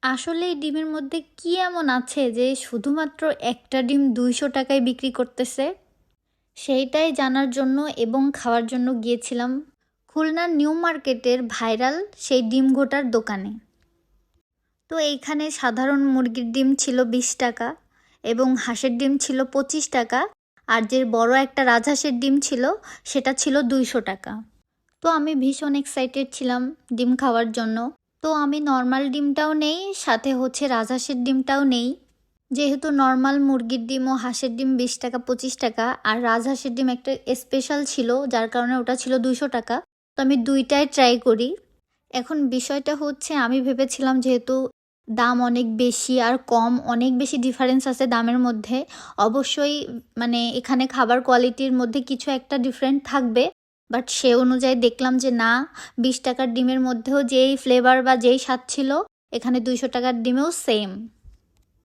আসলে এই ডিমের মধ্যে কি এমন আছে যে শুধুমাত্র একটা ডিম 200 টাকায় বিক্রি করতেছে? সেইটাই জানার জন্য এবং খাওয়ার জন্য গিয়েছিলাম খুলনার নিউ মার্কেটের ভাইরাল সেই ডিম ঘোটার দোকানে। তো এইখানে সাধারণ মুরগির ডিম ছিল 20 টাকা এবং হাঁসের ডিম ছিল 25 টাকা, আর যে বড় একটা রাজহাঁসের ডিম ছিল সেটা ছিল 200 টাকা। তো আমি ভীষণ এক্সাইটেড ছিলাম ডিম খাওয়ার জন্য। তো আমি নর্মাল ডিমটাও নেই, সাথে হচ্ছে রাজহাঁসের ডিমটাও নেই। যেহেতু নর্মাল মুরগির ডিম ও হাঁসের ডিম 20 টাকা 25 টাকা, আর রাজহাঁসের ডিম একটা স্পেশাল ছিল যার কারণে ওটা ছিল 200 টাকা। তো আমি দুইটাই ট্রাই করি। এখন বিষয়টা হচ্ছে আমি ভেবেছিলাম যেহেতু দাম অনেক বেশি আর কম অনেক বেশি ডিফারেন্স আছে দামের মধ্যে, অবশ্যই মানে এখানে খাবার কোয়ালিটির মধ্যে কিছু একটা ডিফারেন্ট থাকবে। বাট সে অনুযায়ী দেখলাম যে না, 20 টাকার ডিমের মধ্যেও যেই ফ্লেভার বা যেই স্বাদ ছিল এখানে 200 টাকার ডিমেও সেম।